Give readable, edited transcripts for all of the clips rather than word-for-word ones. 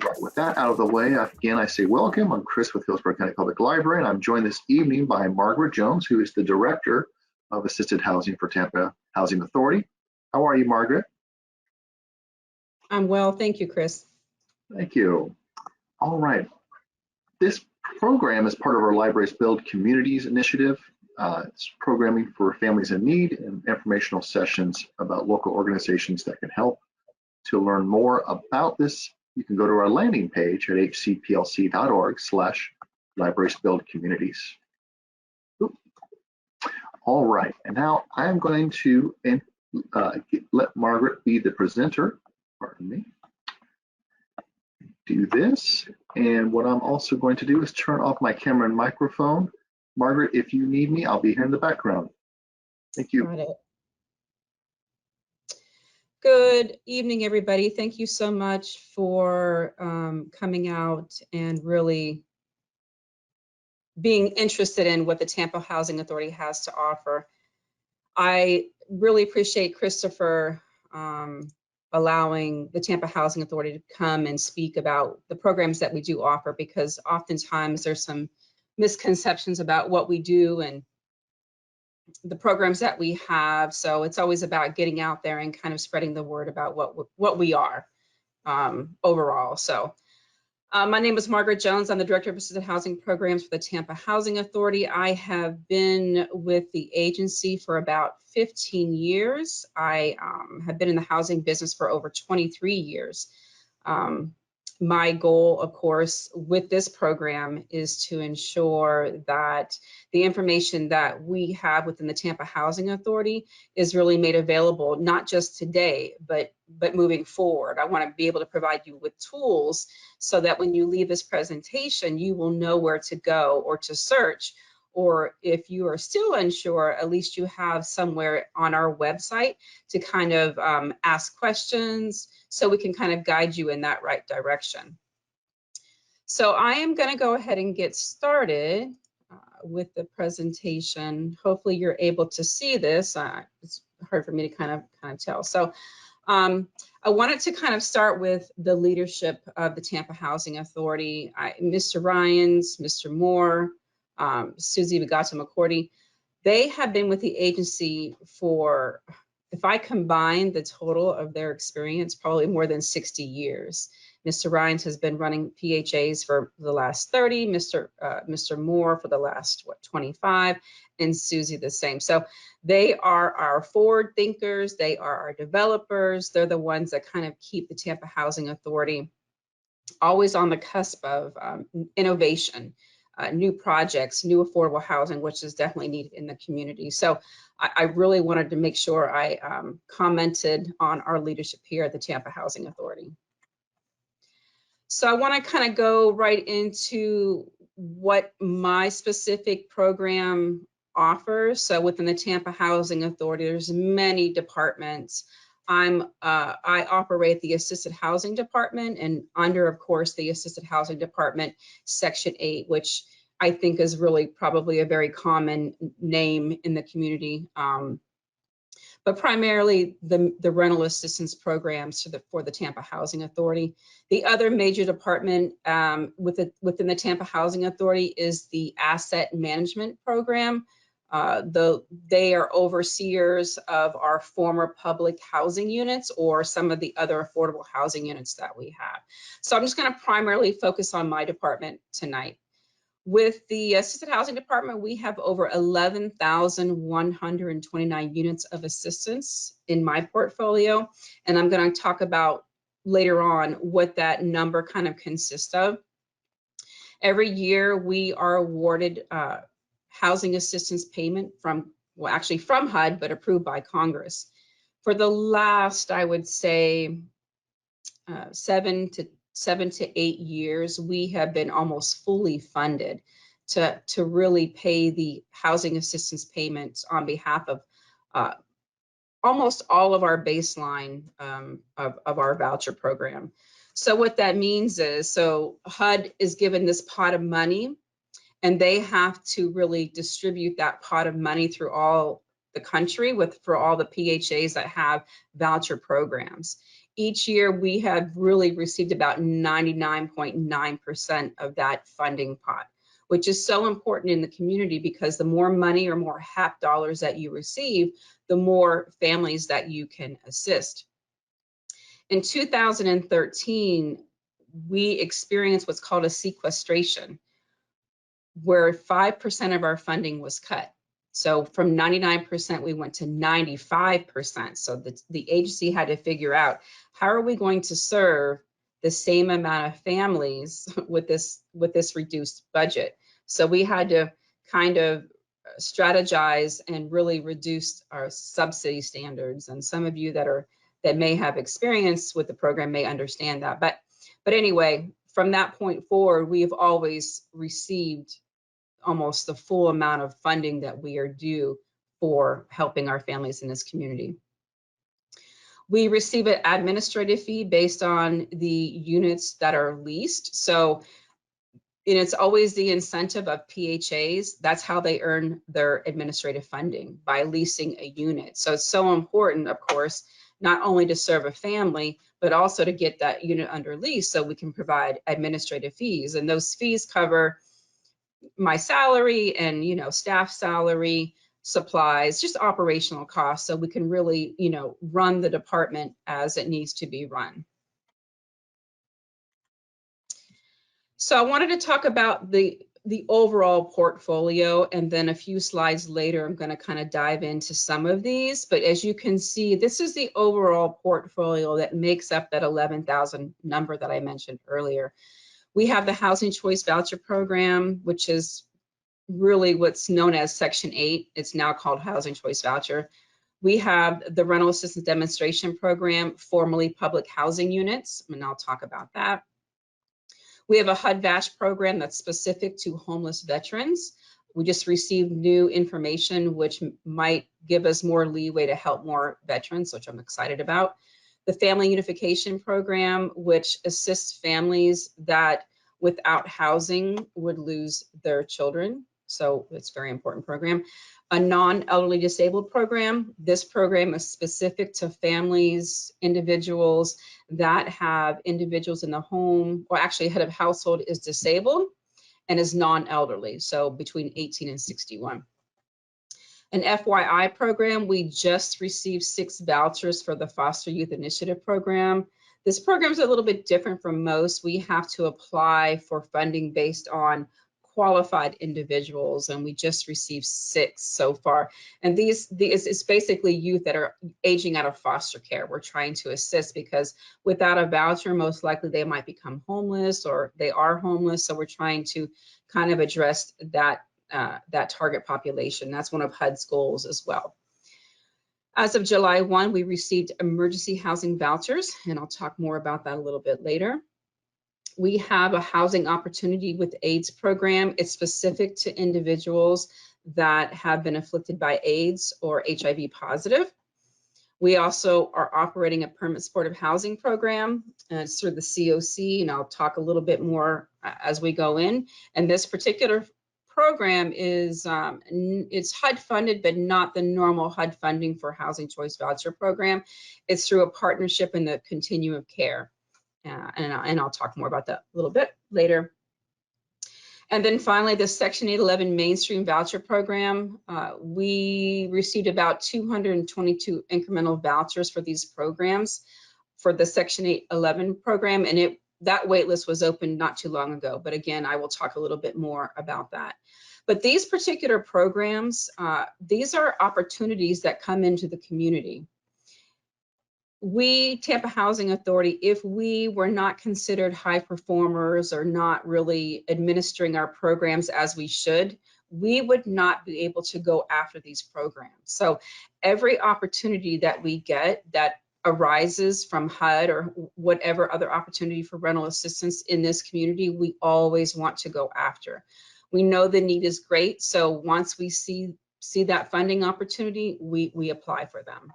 start. With that out of the way, again, I say welcome. I'm Chris with Hillsborough County Public Library, and I'm joined this evening by Margaret Jones, who is the Director of Assisted Housing for Tampa Housing Authority. How are you, Margaret? I'm well, thank you, Chris. Thank you. All right. This program is part of our Libraries Build Communities initiative. It's programming for families in need and informational sessions about local organizations that can help. To learn more about this, you can go to our landing page at hcplc.org/librariesbuildcommunities. All right, and now I'm going to let Margaret be the presenter. Pardon me. Do this, and what I'm also going to do is turn off my camera and microphone. Margaret, if you need me, I'll be here in the background. Thank you. Got it. Good evening, everybody. Thank you so much for coming out and really being interested in what the Tampa Housing Authority has to offer. I really appreciate Christopher allowing the Tampa Housing Authority to come and speak about the programs that we do offer, because oftentimes there's some misconceptions about what we do and the programs that we have. So it's always about getting out there and kind of spreading the word about what we are overall. So my name is Margaret Jones. I'm the Director of Assisted Housing Programs for the Tampa Housing Authority. I have been with the agency for about 15 years. I have been in the housing business for over 23 years. My goal, of course, with this program is to ensure that the information that we have within the Tampa Housing Authority is really made available, not just today, but moving forward. I want to be able to provide you with tools so that when you leave this presentation, you will know where to go or to search. Or if you are still unsure, at least you have somewhere on our website to kind of ask questions, so we can kind of guide you in that right direction. So I am going to go ahead and get started with the presentation. Hopefully you're able to see this. It's hard for me to kind of tell. So I wanted to kind of start with the leadership of the Tampa Housing Authority. Mr. Ryans, Mr. Moore, Susie Vigata-McCourty, they have been with the agency for, if I combine the total of their experience, probably more than 60 years. Mr. Ryans has been running PHAs for the last 30, Mr. Moore for the last, 25, and Susie the same. So they are our forward thinkers, they are our developers, they're the ones that kind of keep the Tampa Housing Authority always on the cusp of innovation. New projects, new affordable housing, which is definitely needed in the community. So I really wanted to make sure I commented on our leadership here at the Tampa Housing Authority. So I want to kind of go right into what my specific program offers. So within the Tampa Housing Authority, there's many departments. I operate the Assisted Housing Department, and under, of course, the Assisted Housing Department, Section 8, which I think is really probably a very common name in the community. But primarily the rental assistance programs for the Tampa Housing Authority. The other major department within the Tampa Housing Authority is the Asset Management Program. They are overseers of our former public housing units or some of the other affordable housing units that we have. So I'm just going to primarily focus on my department tonight. With the Assisted Housing Department, we have over 11,129 units of assistance in my portfolio, and I'm going to talk about later on what that number kind of consists of. Every year we are awarded housing assistance payment from HUD, but approved by Congress. For the last, I would say, 7 to 8 years, we have been almost fully funded to really pay the housing assistance payments on behalf of almost all of our baseline of our voucher program. So what that means is, so HUD is given this pot of money, and they have to really distribute that pot of money through all the country for all the PHAs that have voucher programs. each year we have really received about 99.9% of that funding pot, which is so important in the community because the more money or more HAP dollars that you receive, the more families that you can assist. In 2013, we experienced what's called a sequestration, where 5% of our funding was cut. So from 99%, we went to 95%. So the agency had to figure out, how are we going to serve the same amount of families with this reduced budget? So we had to kind of strategize and really reduce our subsidy standards. And some of you that may have experience with the program may understand that. But anyway, from that point forward, we've always received almost the full amount of funding that we are due for helping our families in this community. We receive an administrative fee based on the units that are leased. So, and it's always the incentive of PHAs. That's how they earn their administrative funding, by leasing a unit. So it's so important, of course, not only to serve a family, but also to get that unit under lease so we can provide administrative fees. And those fees cover my salary and, you know, staff salary, supplies, just operational costs, so we can really, you know, run the department as it needs to be run. So I wanted to talk about the overall portfolio, and then a few slides later, I'm going to kind of dive into some of these. But as you can see, this is the overall portfolio that makes up that 11,000 number that I mentioned earlier. We have the Housing Choice Voucher Program, which is really what's known as Section 8. It's now called Housing Choice Voucher. We have the Rental Assistance Demonstration Program, formerly Public Housing Units, and I'll talk about that. We have a HUD Voucher program that's specific to homeless veterans. We just received new information which might give us more leeway to help more veterans, which I'm excited about. The Family Unification Program, which assists families that without housing would lose their children. So it's a very important program. A non-elderly disabled program. This program is specific to families, individuals that have individuals in the home, or actually head of household is disabled and is non-elderly, so between 18 and 61. An FYI program, we just received 6 vouchers for the Foster Youth Initiative program. This program is a little bit different from most. We have to apply for funding based on qualified individuals, and we just received 6 so far. And it's basically youth that are aging out of foster care. We're trying to assist because without a voucher, most likely they might become homeless or they are homeless. So we're trying to kind of address that target population. That's one of HUD's goals as well. As of July 1, we received emergency housing vouchers, and I'll talk more about that a little bit later. We have a housing opportunity with AIDS program. It's specific to individuals that have been afflicted by AIDS or HIV positive. We also are operating a permanent supportive housing program. It's through the COC, and I'll talk a little bit more as we go in. And this particular program is it's HUD funded, but not the normal HUD funding for Housing Choice Voucher Program. It's through a partnership in the continuum of care. And I'll talk more about that a little bit later. And then finally, the Section 811 Mainstream Voucher Program. We received about 222 incremental vouchers for these programs for the Section 811 program, and that wait list was opened not too long ago. But again, I will talk a little bit more about that. But these particular programs, these are opportunities that come into the community. We, Tampa Housing Authority, if we were not considered high performers or not really administering our programs as we should, we would not be able to go after these programs. So every opportunity that we get that arises from HUD or whatever other opportunity for rental assistance in this community, we always want to go after. We know the need is great, so once we see that funding opportunity, we apply for them.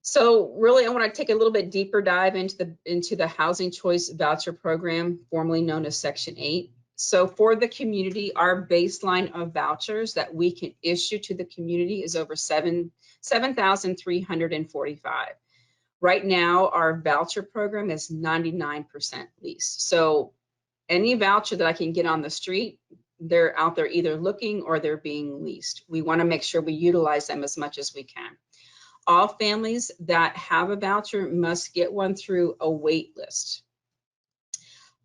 So really, I want to take a little bit deeper dive into the Housing Choice Voucher Program, formerly known as Section 8. So for the community, our baseline of vouchers that we can issue to the community is over 7,345. Right now, our voucher program is 99% leased. So any voucher that I can get on the street, they're out there either looking or they're being leased. We want to make sure we utilize them as much as we can. All families that have a voucher must get one through a wait list.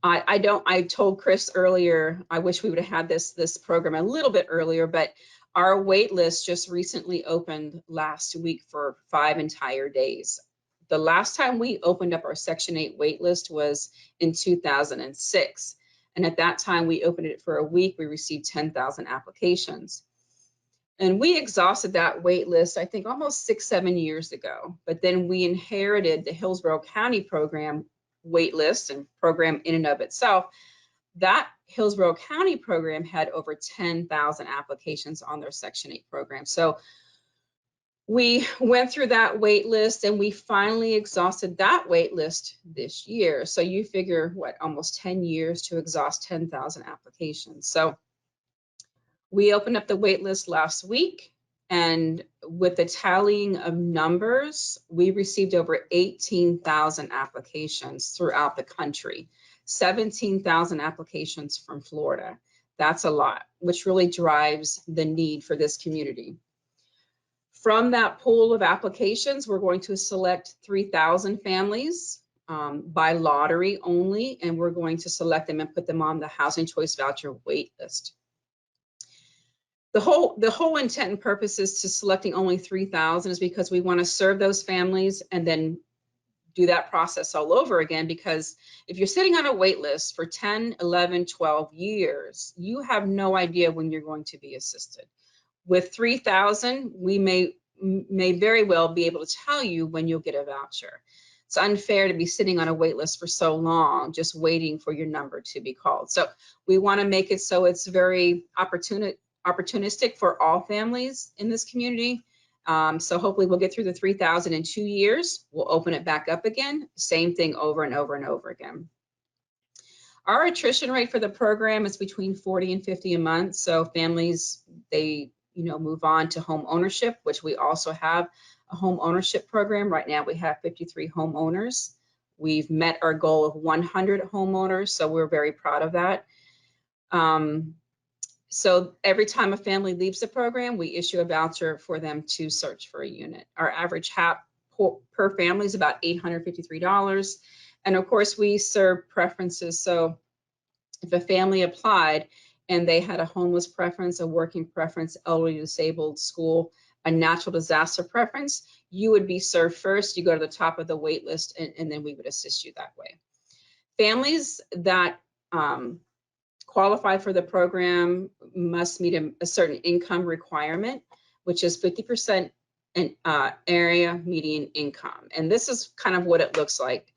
I told Chris earlier, I wish we would have had this program a little bit earlier, but our wait list just recently opened last week for 5 entire days. The last time we opened up our Section 8 wait list was in 2006. And at that time, we opened it for a week. We received 10,000 applications. And we exhausted that wait list, I think, almost 6-7 years ago. But then we inherited the Hillsborough County program wait list and program in and of itself. That Hillsborough County program had over 10,000 applications on their Section 8 program. So we went through that wait list and we finally exhausted that wait list this year. So you figure, what, almost 10 years to exhaust 10,000 applications. So we opened up the wait list last week, and with the tallying of numbers, we received over 18,000 applications throughout the country, 17,000 applications from Florida. That's a lot, which really drives the need for this community. From that pool of applications, we're going to select 3,000 families by lottery only, and we're going to select them and put them on the Housing Choice Voucher wait list. The whole intent and purpose is to selecting only 3,000 is because we want to serve those families and then do that process all over again, because if you're sitting on a wait list for 10, 11, 12 years, you have no idea when you're going to be assisted. With 3,000, we may very well be able to tell you when you'll get a voucher. It's unfair to be sitting on a wait list for so long, just waiting for your number to be called. So we want to make it so it's very opportunistic for all families in this community. So hopefully we'll get through the 3,000 in 2 years. We'll open it back up again. Same thing over and over and over again. Our attrition rate for the program is between 40 and 50 a month. So families, they move on to home ownership, which we also have a home ownership program. Right now we have 53 homeowners. We've met our goal of 100 homeowners, so we're very proud of that. So every time a family leaves the program, we issue a voucher for them to search for a unit. Our average HAP per family is about $853. And of course, we serve preferences. So if a family applied and they had a homeless preference, a working preference, elderly, disabled, school, a natural disaster preference, you would be served first. You go to the top of the wait list, and then we would assist you that way. Families that qualify for the program must meet a certain income requirement, which is 50% area median income. And this is kind of what it looks like.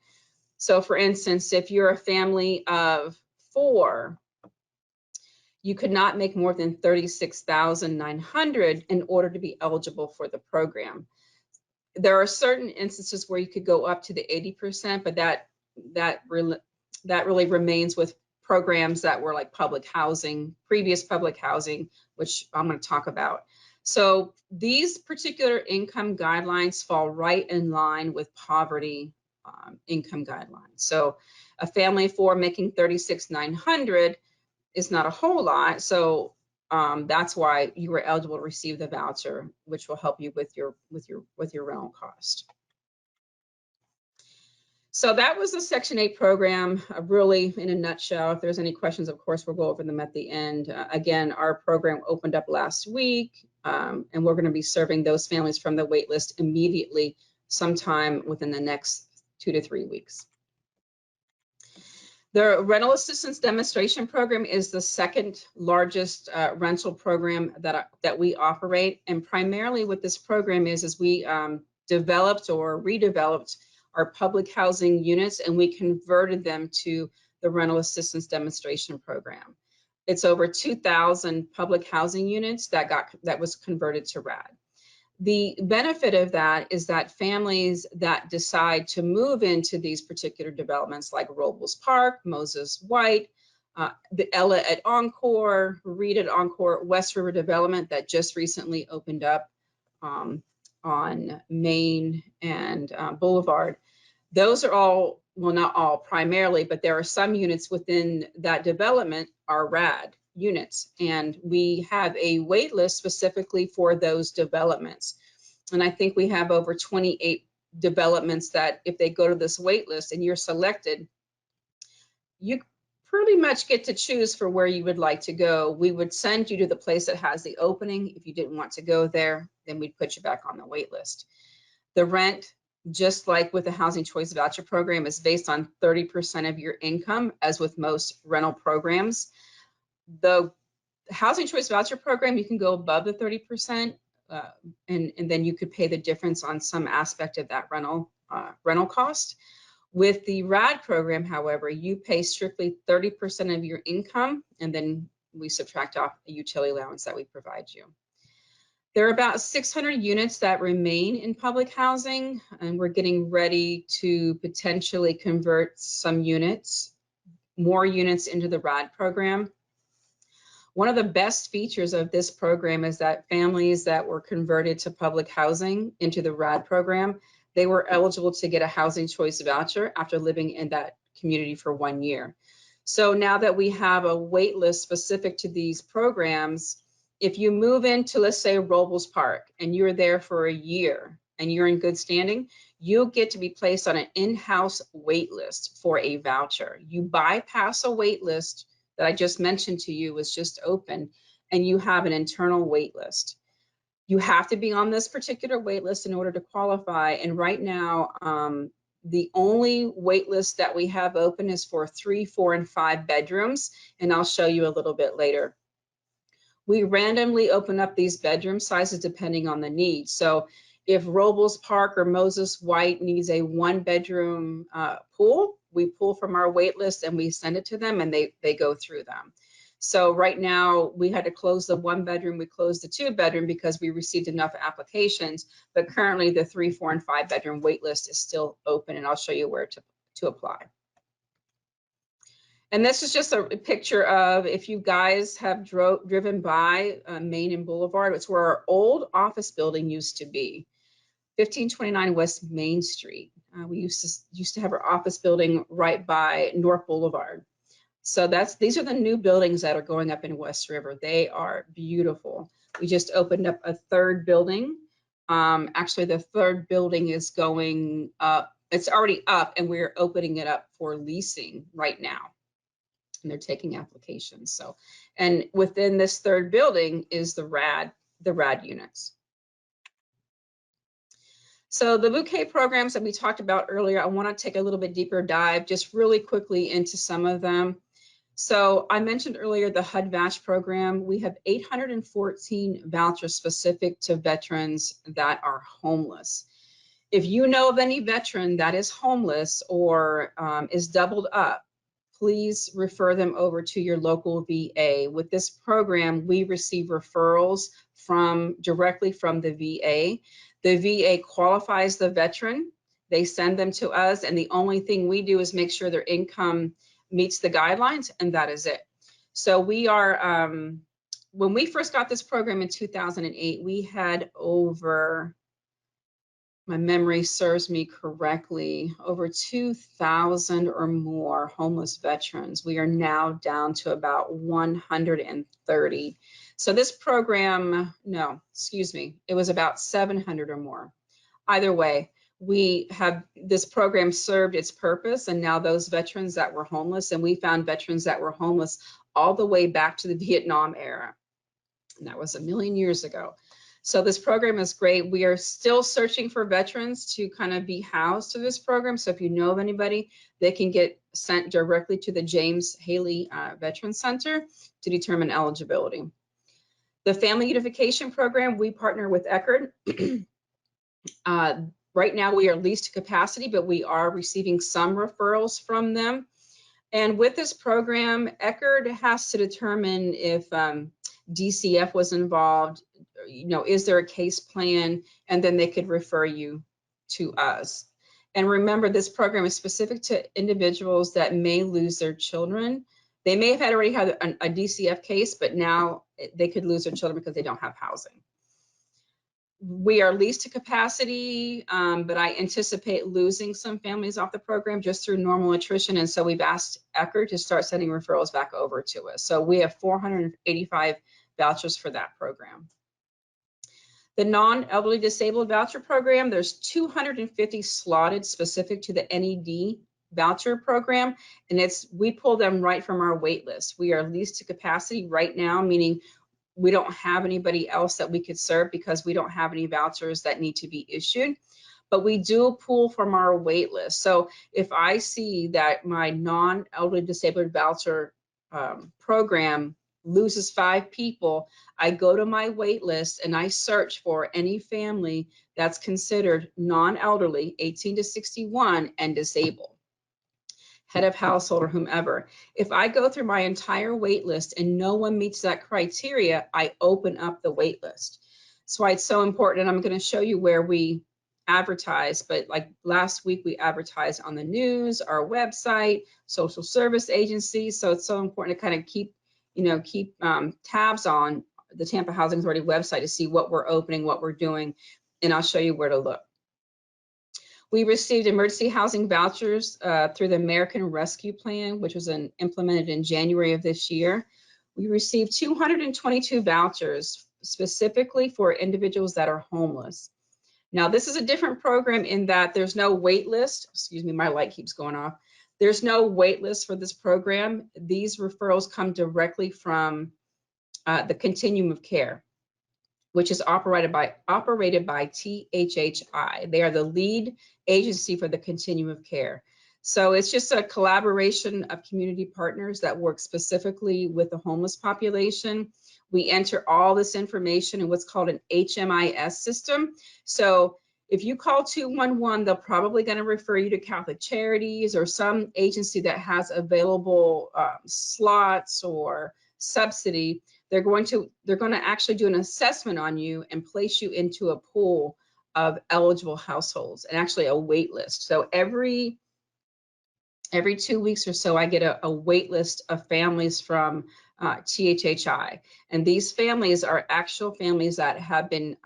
So for instance, if you're a family of 4, you could not make more than $36,900 in order to be eligible for the program. There are certain instances where you could go up to the 80%, but that really remains with programs that were like public housing, previous public housing, which I'm going to talk about. So these particular income guidelines fall right in line with poverty income guidelines. So a family of 4 making $36,900 is not a whole lot. So that's why you were eligible to receive the voucher, which will help you with your rental cost. So that was the Section 8 program, really in a nutshell. If there's any questions, of course, we'll go over them at the end. Again, our program opened up last week, and we're going to be serving those families from the wait list immediately, sometime within the next 2 to 3 weeks. The Rental Assistance Demonstration Program is the second largest rental program that we operate. And primarily what this program is we developed or redeveloped our public housing units, and we converted them to the Rental Assistance Demonstration Program. It's over 2,000 public housing units that was converted to RAD. The benefit of that is that families that decide to move into these particular developments like Robles Park, Moses White, the Ella at Encore, Reed at Encore, West River Development that just recently opened up on Main and Boulevard. Those are all, well, not all primarily, but there are some units within that development are RAD units, and we have a wait list specifically for those developments. And I think we have over 28 developments that if they go to this wait list and you're selected, you pretty much get to choose for where you would like to go. We would send you to the place that has the opening. If you didn't want to go there, then we'd put you back on the wait list. The rent, just like with the Housing Choice Voucher Program, is based on 30% of your income, as with most rental programs. The Housing Choice Voucher Program, you can go above the 30%, and then you could pay the difference on some aspect of that rental cost. With the RAD program, however, you pay strictly 30% of your income, and then we subtract off a utility allowance that we provide you. There are about 600 units that remain in public housing, and we're getting ready to potentially convert some units, more units into the RAD program. One of the best features of this program is that families that were converted to public housing into the RAD program, they were eligible to get a housing choice voucher after living in that community for 1 year. So now that we have a wait list specific to these programs, if you move into, let's say, Robles Park, and you're there for a year and you're in good standing, you'll get to be placed on an in-house wait list for a voucher. You bypass a wait list that I just mentioned to you was just open, and you have an internal wait list. You have to be on this particular wait list in order to qualify. And right now, the only wait list that we have open is for 3, 4, and 5 bedrooms, and I'll show you a little bit later. We randomly open up these bedroom sizes depending on the need. So if Robles Park or Moses White needs a 1-bedroom pool, we pull from our wait list and we send it to them, and they go through them. So right now we had to close the 1-bedroom, we closed the 2-bedroom because we received enough applications, but currently the 3, 4, and 5-bedroom wait list is still open, and I'll show you where to apply. And this is just a picture of, if you guys have driven by Main and Boulevard, it's where our old office building used to be, 1529 West Main Street. We used to have our office building right by North Boulevard. So these are the new buildings that are going up in West River. They are beautiful. We just opened up a 3rd building. Actually, the 3rd building is going up. It's already up, and we're opening it up for leasing right now. And they're taking applications. So, and within this 3rd building is the RAD units. So the bouquet programs that we talked about earlier, I want to take a little bit deeper dive just really quickly into some of them. So I mentioned earlier the HUD Voucher program. We have 814 vouchers specific to veterans that are homeless. If you know of any veteran that is homeless or is doubled up, please refer them over to your local VA. With this program, we receive referrals directly from the VA. The VA qualifies the veteran. They send them to us, and the only thing we do is make sure their income meets the guidelines, and that is it. So we are, when we first got this program in 2008, we had over, my memory serves me correctly, over 2,000 or more homeless veterans. We are now down to about 130. So this program, no, excuse me, it was about 700 or more. Either way, we have, this program served its purpose, and now those veterans that were homeless, and we found veterans that were homeless all the way back to the Vietnam era, and that was 1 million years ago. So this program is great. We are still searching for veterans to kind of be housed to this program. So if you know of anybody, they can get sent directly to the James Haley Veterans Center to determine eligibility. The Family Unification Program, we partner with ECHRD. Right now we are leased to capacity, but we are receiving some referrals from them. And with this program, ECHRD has to determine if DCF was involved, you know, is there a case plan, and then they could refer you to us. And remember, this program is specific to individuals that may lose their children. They may have already had a DCF case, but now they could lose their children because they don't have housing. We are leased to capacity, but I anticipate losing some families off the program just through normal attrition. And so we've asked ECHR to start sending referrals back over to us. So we have 485 vouchers for that program. The non-elderly disabled voucher program, there's 250 slotted specific to the NED voucher program, and we pull them right from our wait list. We are leased to capacity right now, meaning we don't have anybody else that we could serve because we don't have any vouchers that need to be issued, but we do pull from our wait list. So if I see that my non-elderly disabled voucher program loses 5 people, I go to my wait list and I search for any family that's considered non-elderly, 18 to 61, and disabled, head of household or whomever. If I go through my entire wait list and no one meets that criteria, I open up the wait list. That's why it's so important, and I'm going to show you where we advertise, but like last week we advertised on the news, our website, social service agencies. So it's so important to kind of keep tabs on the Tampa Housing Authority website to see what we're opening, what we're doing, and I'll show you where to look. We received emergency housing vouchers through the American Rescue Plan, which was implemented in January of this year. We received 222 vouchers specifically for individuals that are homeless. Now, this is a different program in that there's no wait list. Excuse me, my light keeps going off. There's no wait list for this program. These referrals come directly from the continuum of care, which is operated by THHI. They are the lead agency for the continuum of care. So it's just a collaboration of community partners that work specifically with the homeless population. We enter all this information in what's called an HMIS system. So if you call 211, they're probably going to refer you to Catholic Charities or some agency that has available slots or subsidy. They're going to actually do an assessment on you and place you into a pool of eligible households and actually a wait list. So every 2 weeks or so, I get a wait list of families from THHI. And these families are actual families that have been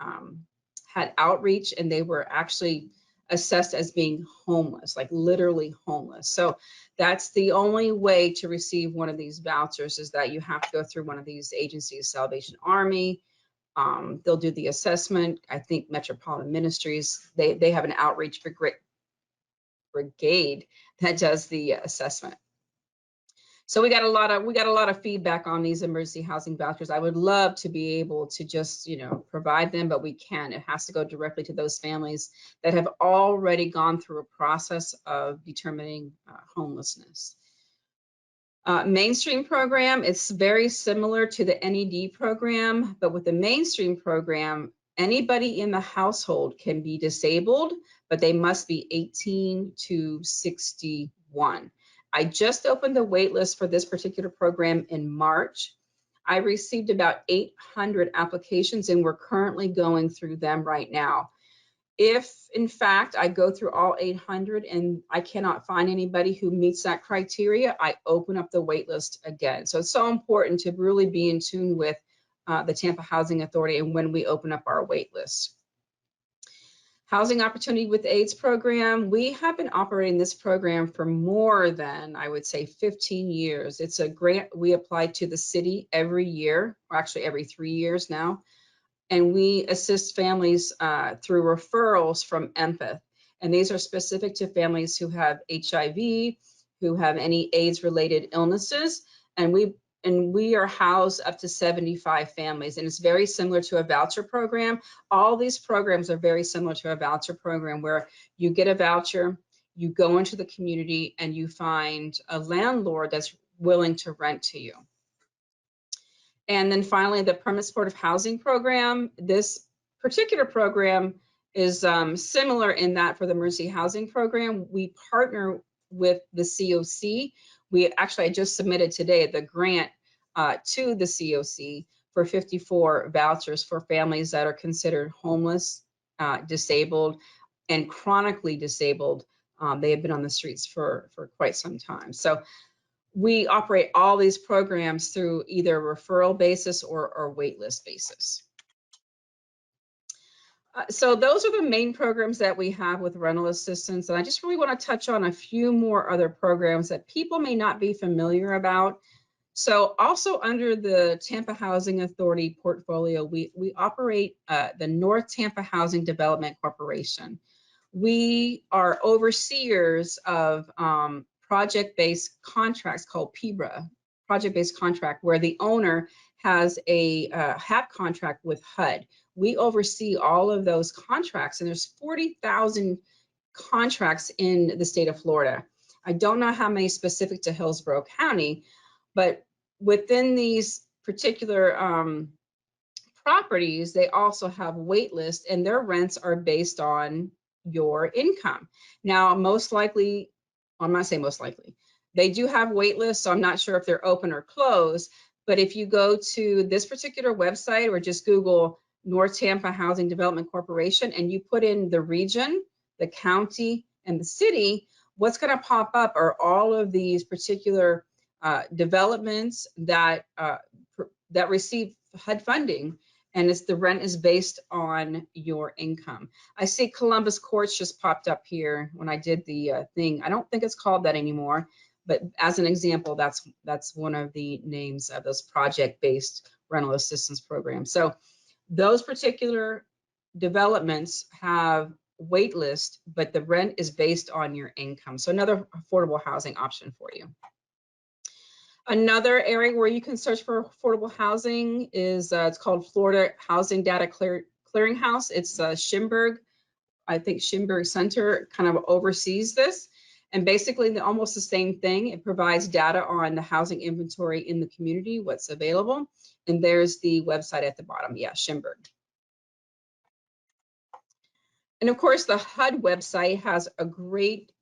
had outreach, and they were actually assessed as being homeless, like literally homeless. So that's the only way to receive one of these vouchers, is that you have to go through one of these agencies, Salvation Army. They'll do the assessment. I think Metropolitan Ministries, they have an outreach brigade that does the assessment. So we got a lot of feedback on these emergency housing vouchers. I would love to be able to just, provide them, but we can't. It has to go directly to those families that have already gone through a process of determining homelessness. Mainstream program, it's very similar to the NED program, but with the mainstream program, anybody in the household can be disabled, but they must be 18 to 61. I just opened the wait list for this particular program in March. I received about 800 applications, and we're currently going through them right now. If, in fact, I go through all 800 and I cannot find anybody who meets that criteria, I open up the wait list again. So it's so important to really be in tune with the Tampa Housing Authority and when we open up our wait list. Housing Opportunity with AIDS program, we have been operating this program for more than, I would say, 15 years. It's a grant we apply to the city every year, or actually every 3 years now. And we assist families through referrals from Empath. And these are specific to families who have HIV, who have any AIDS-related illnesses. And we are housed up to 75 families. And it's very similar to a voucher program. All these programs are very similar to a voucher program, where you get a voucher, you go into the community, and you find a landlord that's willing to rent to you. And then finally, the Permanent Supportive Housing Program. This particular program is similar in that for the Emergency Housing Program, we partner with the COC. I just submitted today the grant to the COC for 54 vouchers for families that are considered homeless, disabled, and chronically disabled. They have been on the streets for quite some time. So we operate all these programs through either referral basis or wait list basis. So those are the main programs that we have with rental assistance. And I just really want to touch on a few more other programs that people may not be familiar about. So also under the Tampa Housing Authority portfolio, we operate the North Tampa Housing Development Corporation. We are overseers of project-based contracts called PBRA, project-based contract, where the owner has a HAP contract with HUD. We oversee all of those contracts, and there's 40,000 contracts in the state of Florida. I don't know how many specific to Hillsborough County, but within these particular properties, they also have wait lists, and their rents are based on your income. Now, most likely, I'm not saying most likely, they do have wait lists, so I'm not sure if they're open or closed, but if you go to this particular website or just Google North Tampa Housing Development Corporation and you put in the region, the county, and the city, what's going to pop up are all of these particular developments that receive HUD funding, and the rent is based on your income. I see Columbus Courts just popped up here when I did the thing. I don't think it's called that anymore, but as an example, that's one of the names of those project-based rental assistance programs. So those particular developments have wait list, but the rent is based on your income. So another affordable housing option for you. Another area where you can search for affordable housing is it's called Florida Housing Data Clearinghouse. It's Schimberg, I think Schimberg Center kind of oversees this. And basically almost the same thing. It provides data on the housing inventory in the community, what's available. And there's the website at the bottom. Yeah, Schimberg. And of course, the HUD website has a great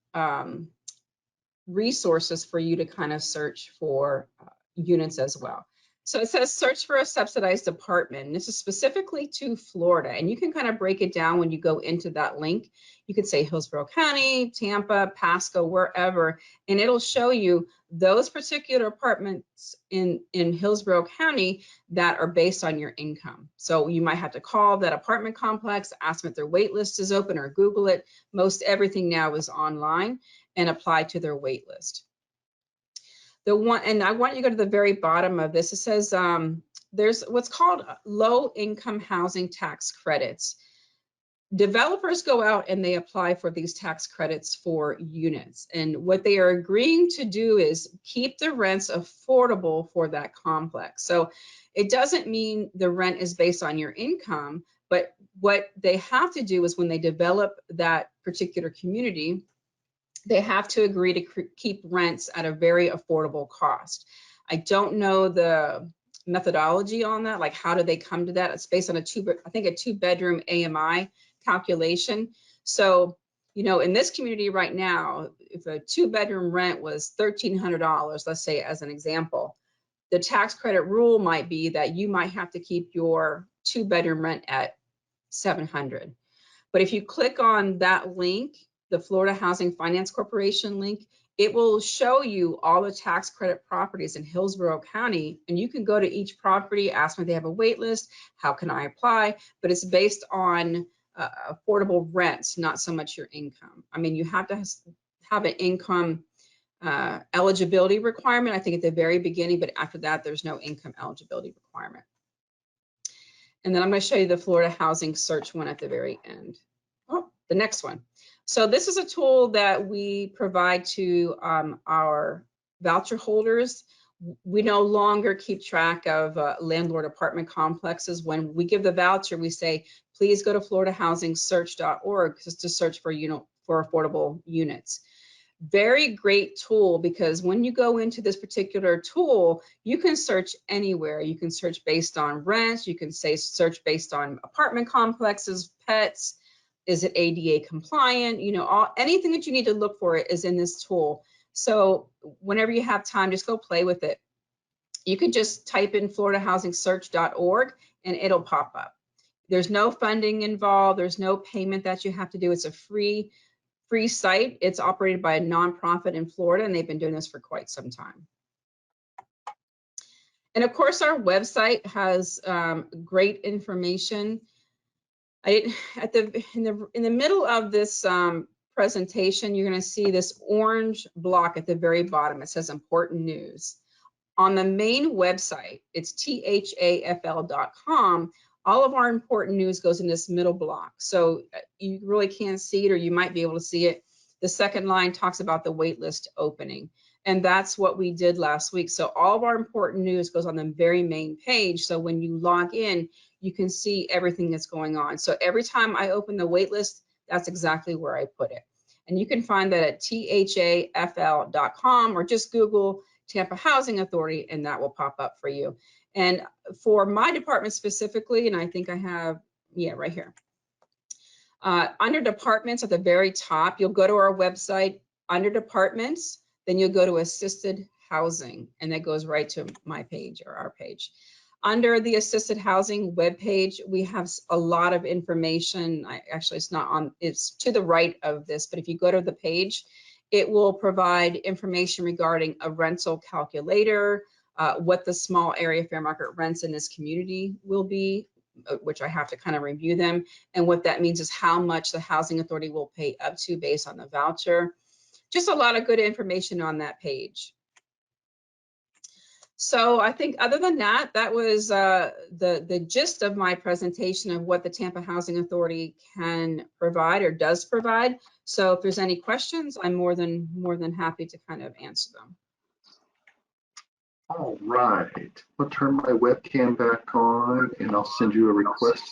resources for you to kind of search for units as well. So it says search for a subsidized apartment. This is specifically to Florida, and you can kind of break it down when you go into that link. You could say Hillsborough County, Tampa, Pasco, wherever, and it'll show you those particular apartments in Hillsborough County that are based on your income. So you might have to call that apartment complex, ask them if their wait list is open, or Google it. Most everything now is online and apply to their wait list. The one, and I want you to go to the very bottom of this. It says there's what's called low income housing tax credits. Developers go out and they apply for these tax credits for units. And what they are agreeing to do is keep the rents affordable for that complex. So it doesn't mean the rent is based on your income, but what they have to do is when they develop that particular community, they have to agree to keep rents at a very affordable cost. I don't know the methodology on that, like how do they come to that? It's based on a two-bedroom AMI calculation. So, you know, in this community right now, if a two-bedroom rent was $1,300, let's say as an example, the tax credit rule might be that you might have to keep your two-bedroom rent at $700. But if you click on that link, the Florida Housing Finance Corporation link, it will show you all the tax credit properties in Hillsborough County, and you can go to each property, ask them if they have a wait list, how can I apply, but it's based on affordable rents, not so much your income. I mean, you have to have an income eligibility requirement, I think at the very beginning, but after that, there's no income eligibility requirement. And then I'm going to show you the Florida Housing Search one at the very end. Oh, the next one. So this is a tool that we provide to our voucher holders. We no longer keep track of landlord apartment complexes. When we give the voucher, we say, please go to floridahousingsearch.org to search for affordable units. Very great tool, because when you go into this particular tool, you can search anywhere. You can search based on rents. You can search based on apartment complexes, pets. Is it ADA compliant? You know, anything that you need to look for is in this tool. So whenever you have time, just go play with it. You can just type in floridahousingsearch.org and it'll pop up. There's no funding involved. There's no payment that you have to do. It's a free site. It's operated by a nonprofit in Florida, and they've been doing this for quite some time. And of course, our website has great information. in the middle of this presentation, you're going to see this orange block at the very bottom. It says important news. On the main website, it's thafl.com. All of our important news goes in this middle block. So you really can't see it, or you might be able to see it. The second line talks about the waitlist opening. And that's what we did last week. So all of our important news goes on the very main page. So when you log in, you can see everything that's going on. So every time I open the waitlist, that's exactly where I put it. And you can find that at thafl.com, or just Google Tampa Housing Authority and that will pop up for you. And for my department specifically, and I think I have, yeah, right here. Under departments at the very top, you'll go to our website, under departments, then you'll go to assisted housing, and that goes right to my page or our page. Under the assisted housing webpage, we have a lot of information. Actually, it's not on, it's to the right of this, but if you go to the page, it will provide information regarding a rental calculator, what the small area fair market rents in this community will be, which I have to kind of review them. And what that means is how much the housing authority will pay up to based on the voucher. Just a lot of good information on that page. So I think other than that, that was the gist of my presentation of what the Tampa Housing Authority can provide or does provide. So if there's any questions, I'm more than happy to kind of answer them. All right, I'll turn my webcam back on and I'll send you a request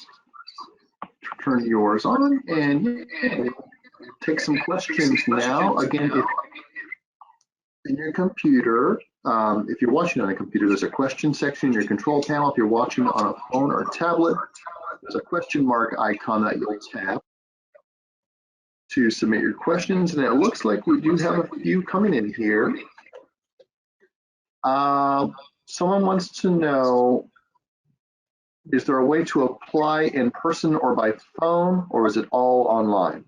to turn yours on, and yeah, take some questions now. Again, if in your computer, if you're watching on a computer, there's a question section in your control panel. If you're watching on a phone or a tablet, there's a question mark icon that you'll tap to submit your questions. And it looks like we do have a few coming in here. Someone wants to know, is there a way to apply in person or by phone, or is it all online?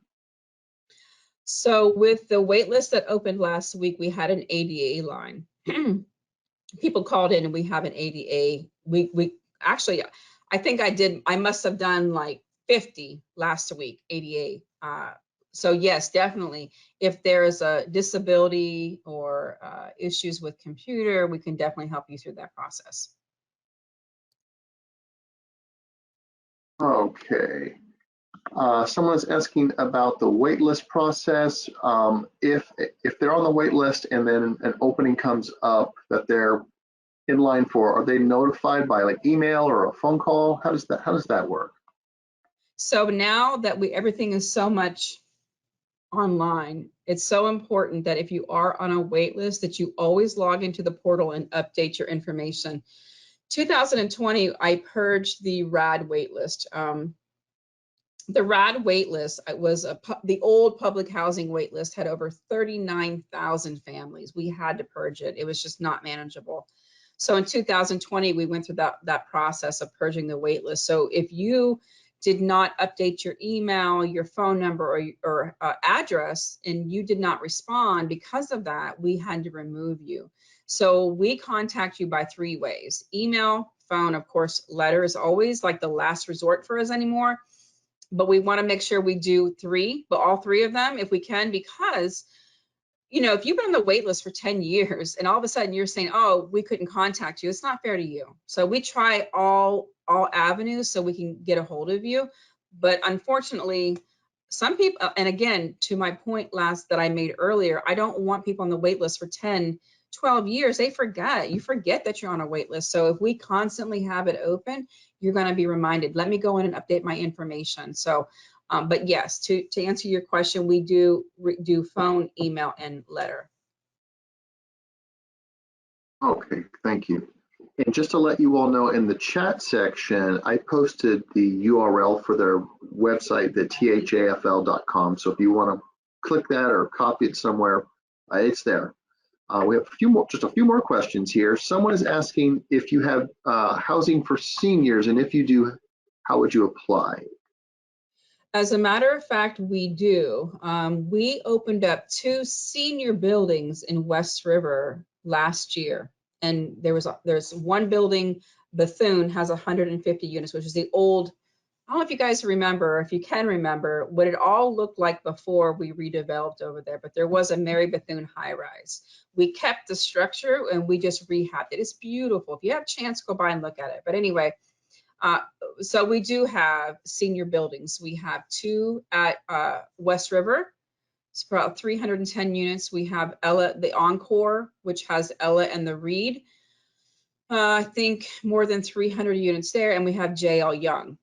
So with the wait list that opened last week, we had an ADA line. People called in and we have an ADA. We actually, I think I must have done like 50 last week, ADA. So yes, definitely. If there's a disability or issues with computer, we can definitely help you through that process. Okay. Someone's asking about the waitlist process. If they're on the wait list and then an opening comes up that they're in line for, are they notified by like email or a phone call? How does that work? So now that everything is so much online, it's so important that if you are on a wait list that you always log into the portal and update your information. 2020, I purged the RAD wait list. The RAD wait list was the old public housing wait list had over 39,000 families. We had to purge it. It was just not manageable. So in 2020, we went through that process of purging the wait list. So if you did not update your email, your phone number, or address, and you did not respond because of that, we had to remove you. So we contact you by 3 ways: email, phone, of course, letter is always like the last resort for us anymore. But we want to make sure we do 3, but all 3 of them if we can, because, you know, if you've been on the wait list for 10 years and all of a sudden you're saying, oh, we couldn't contact you, it's not fair to you. So we try all avenues so we can get a hold of you. But unfortunately, some people, and again, to my point that I made earlier, I don't want people on the wait list for 10, 12 years. They forget. You forget that you're on a wait list. So if we constantly have it open, you're going to be reminded. Let me go in and update my information. So, but yes, to answer your question, we do phone, email, and letter. Okay, thank you. And just to let you all know, in the chat section, I posted the URL for their website, the thafl.com. So if you want to click that or copy it somewhere, it's there. We have just a few more questions here. Someone is asking if you have housing for seniors, and if you do, how would you apply? As a matter of fact, we do. We opened up 2 senior buildings in West River last year, and there's one building, Bethune, has 150 units, which is the old I don't know if you guys remember, if you can remember, what it all looked like before we redeveloped over there, but there was a Mary Bethune high-rise. We kept the structure and we just rehabbed it. It's beautiful. If you have a chance, go by and look at it. But anyway, so we do have senior buildings. We have 2 at West River. It's about 310 units. We have Ella, the Encore, which has Ella and the Reed. I think more than 300 units there. And we have JL Young.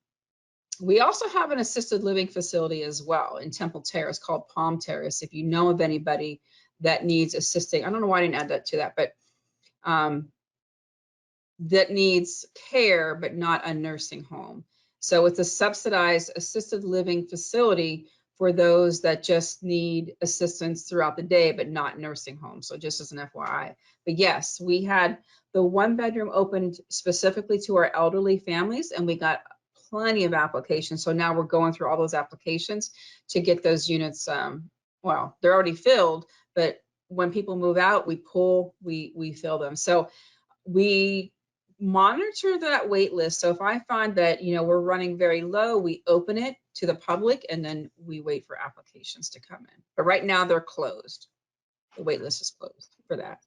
We also have an assisted living facility as well in Temple Terrace called Palm Terrace. If you know of anybody that needs assisting, I don't know why I didn't add that to that, but that needs care, but not a nursing home. So it's a subsidized assisted living facility for those that just need assistance throughout the day, but not nursing homes. So just as an FYI. But yes, we had the 1-bedroom opened specifically to our elderly families, and we got plenty of applications. So now we're going through all those applications to get those units. Well, they're already filled, but when people move out, we fill them. So we monitor that wait list. So if I find that, you know, we're running very low, we open it to the public and then we wait for applications to come in. But right now they're closed. The wait list is closed for that.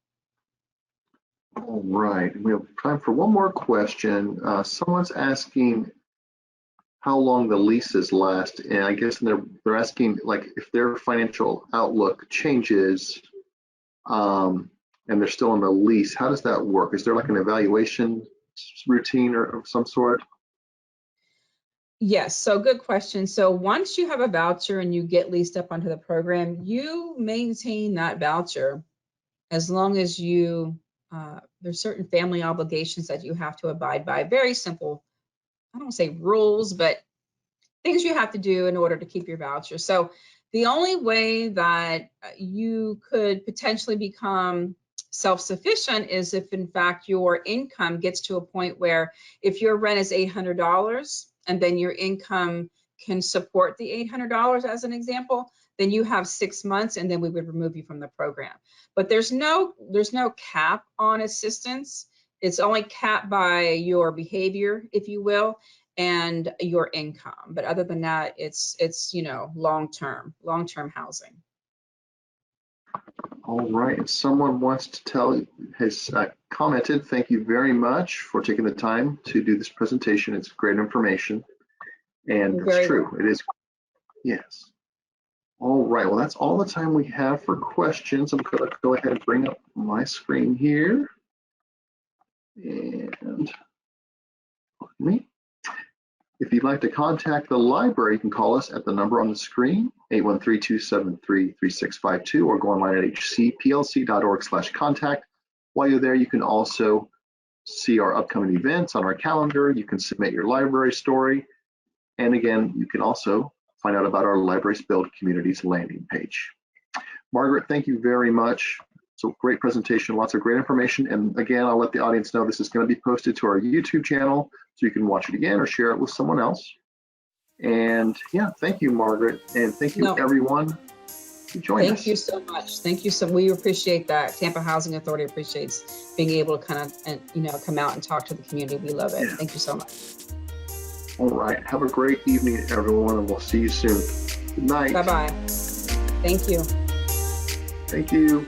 All right, we have time for one more question. Someone's asking how long the leases last, and I guess they're asking like if their financial outlook changes and they're still in the lease, how does that work? Is there like an evaluation routine or of some sort? Yes, so good question. So once you have a voucher and you get leased up onto the program, you maintain that voucher as long as you, there's certain family obligations that you have to abide by. Very simple, I don't say rules, but things you have to do in order to keep your voucher. So the only way that you could potentially become self-sufficient is if in fact your income gets to a point where if your rent is $800 and then your income can support the $800 as an example, then you have 6 months and then we would remove you from the program. But there's no cap on assistance. It's only capped by your behavior, if you will, and your income. But other than that, it's you know, long-term housing. All right, if someone wants to tell, has commented, thank you very much for taking the time to do this presentation. It's great information. And it's true, it is, yes. All right, well, that's all the time we have for questions. I'm gonna go ahead and bring up my screen here. And me. If you'd like to contact the library, you can call us at the number on the screen, 813-273-3652, or go online at hcplc.org/contact. While you're there, you can also see our upcoming events on our calendar. You can submit your library story. And again, you can also find out about our Libraries Build Communities landing page. Margaret, thank you very much. It's a great presentation, lots of great information. And again, I'll let the audience know this is going to be posted to our YouTube channel so you can watch it again or share it with someone else. And yeah, thank you, Margaret. And thank you, everyone, who joined us. Thank you so much. Thank you so much. We appreciate that. Tampa Housing Authority appreciates being able to kind of, you know, come out and talk to the community. We love it. Yeah. Thank you so much. All right. Have a great evening, everyone, and we'll see you soon. Good night. Bye-bye. Thank you. Thank you.